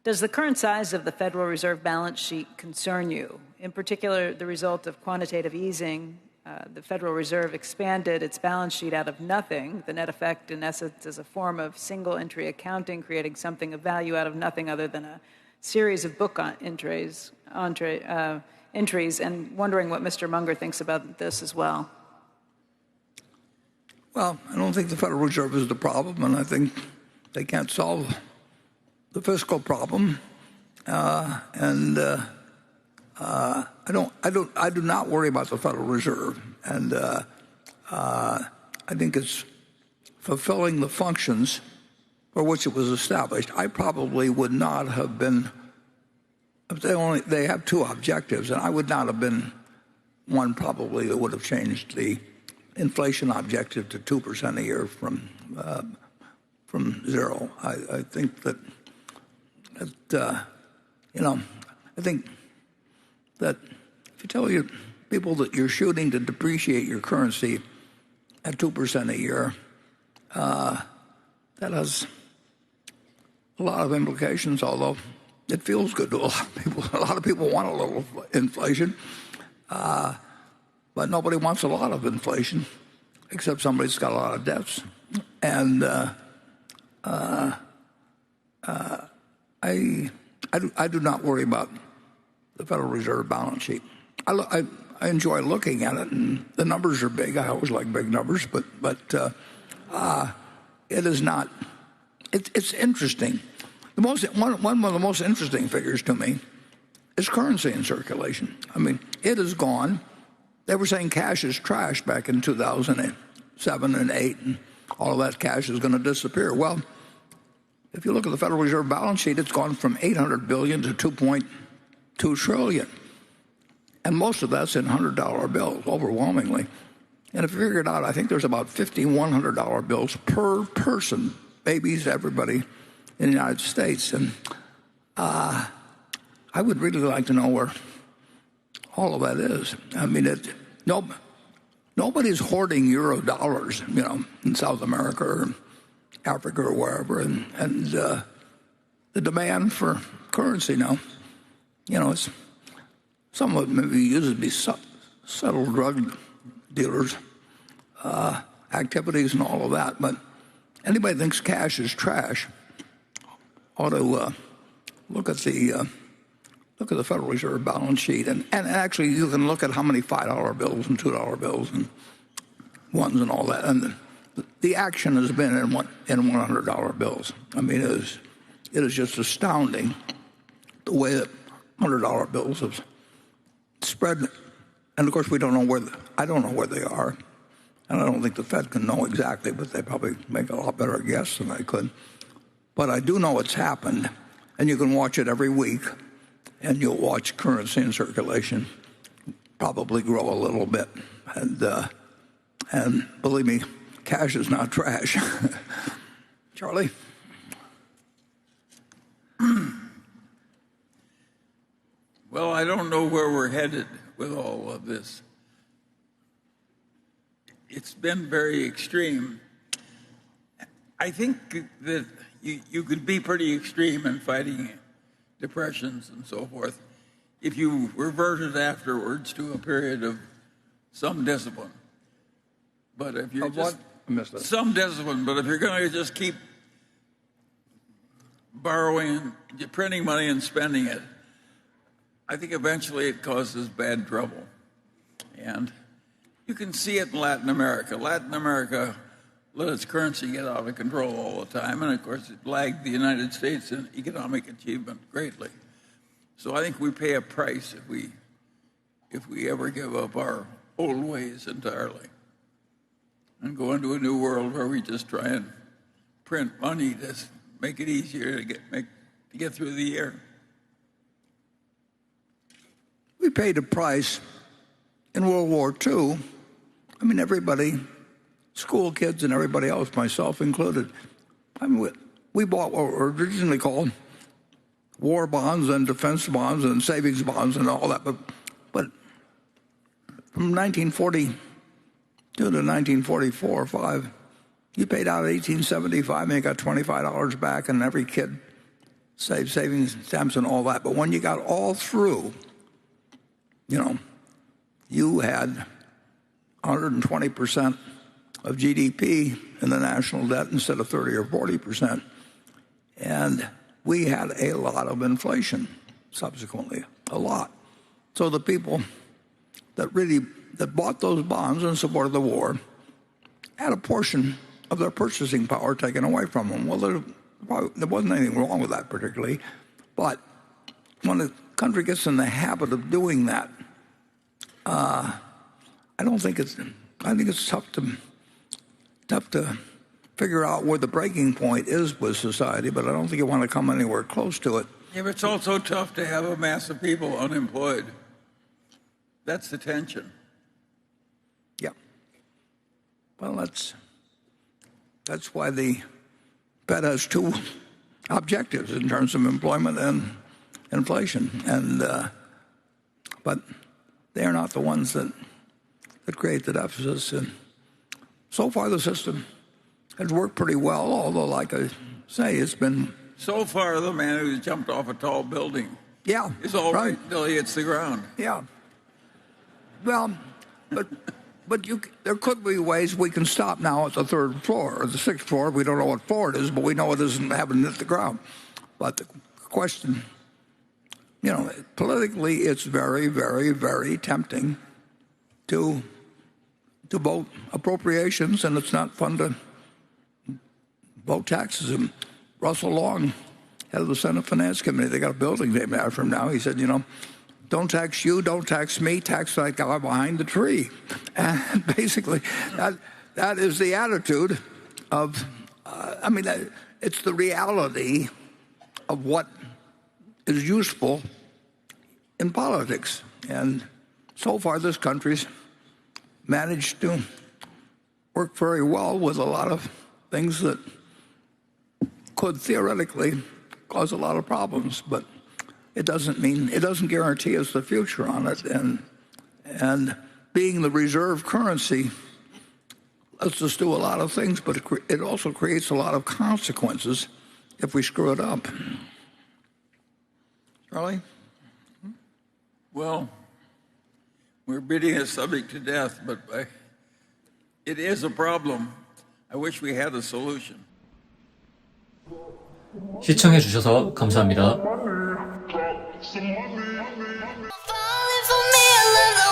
Does the current size of the Federal Reserve balance sheet concern you? In particular, the result of quantitative easing, the Federal Reserve expanded its balance sheet out of nothing. The net effect, in essence, is a form of single-entry accounting, creating something of value out of nothing other than a series of book entries, and wondering what Mr. Munger thinks about this as well. Well, I don't think the Federal Reserve is the problem, and I think they can't solve the fiscal problem. I do not worry about the Federal Reserve, and I think it's fulfilling the functions for which it was established. I probably would not have been. They have two objectives, and I would not have been one probably that would have changed the inflation objective to 2% a year from zero. I think that I think that if you tell your people that you're shooting to depreciate your currency at 2% a year, that has a lot of implications, although it feels good to a lot of people. A lot of people want a little inflation, but nobody wants a lot of inflation, except somebody's got a lot of debts. And I do not worry about the Federal Reserve balance sheet. I enjoy looking at it, and the numbers are big. I always like big numbers, but it is not. It's interesting. One of the most interesting figures to me is currency in circulation. I mean, it is gone. They were saying cash is trash back in 2007 and 8, and all of that cash is going to disappear. Well, if you look at the Federal Reserve balance sheet, it's gone from $800 billion to $2.2 trillion. And most of that's in $100 bills, overwhelmingly. And if you figure it out, I think there's about 50 $100 bills per person, babies, everybody in the United States. And I would really like to know where all of that is. I mean, nobody's hoarding euro dollars, in South America or Africa or wherever. And the demand for currency now, it's some of it maybe used to be subtle drug dealers' activities and all of that. But anybody who thinks cash is trash ought to look at the Federal Reserve balance sheet, and actually you can look at how many $5 bills and $2 bills and ones and all that, and the action has been in $100 bills. I mean, it is just astounding the way that $100 bills have spread, and of course I don't know where they are, and I don't think the Fed can know exactly, but they probably make a lot better guess than I could. But I do know it's happened, and you can watch it every week, and you'll watch currency in circulation probably grow a little bit. And believe me, cash is not trash. Charlie? Well, I don't know where we're headed with all of this. It's been very extreme. I think that you could be pretty extreme in fighting depressions and so forth if you reverted afterwards to a period of some discipline. But if you're some discipline, but if you're going to just keep borrowing, printing money and spending it, I think eventually it causes bad trouble. And you can see it in Latin America. Latin America let its currency get out of control all the time, and of course it lagged the United States in economic achievement greatly. So I think we pay a price if we ever give up our old ways entirely and go into a new world where we just try and print money to make it easier to get through the year. We paid a price in World War II. I mean, everybody, school kids and everybody else, myself included, we bought what were originally called war bonds and defense bonds and savings bonds and all that. But from 1942 to 1944 or 5, you paid out $18.75 and you got $25 back, and every kid savings stamps and all that. But when you got all through, you had 120% of GDP in the national debt instead of 30 or 40%. And we had a lot of inflation subsequently, a lot. So the people that bought those bonds in support of the war had a portion of their purchasing power taken away from them. Well, there wasn't anything wrong with that particularly, but when a country gets in the habit of doing that, I think it's tough to figure out where the breaking point is with society, but I don't think you want to come anywhere close to it. Yeah, but it's also tough to have a mass of people unemployed. That's the tension. Yeah. Well, that's why the Fed has two objectives in terms of employment and inflation, but they are not the ones that create the deficits. And so far, the system has worked pretty well, although, like I say, it's been... So far, the man who's jumped off a tall building is all right until he hits the ground. Yeah. Well, but there could be ways we can stop now at the third floor or the sixth floor. We don't know what floor it is, but we know it isn't having hit the ground. But the question, politically, it's very, very, very tempting to vote appropriations, and it's not fun to vote taxes. And Russell Long, head of the Senate Finance Committee, they got a building named after him now. He said, don't tax you, don't tax me, tax that guy behind the tree. And basically, that is the attitude of, it's the reality of what is useful in politics. And so far, this country's managed to work very well with a lot of things that could theoretically cause a lot of problems, but it doesn't guarantee us the future on it. And being the reserve currency lets us do a lot of things, but it also creates a lot of consequences if we screw it up. Charlie? Well, we're beating a subject to death, but it is a problem. I wish we had a solution. 시청해 주셔서 감사합니다. Falling for me, I love the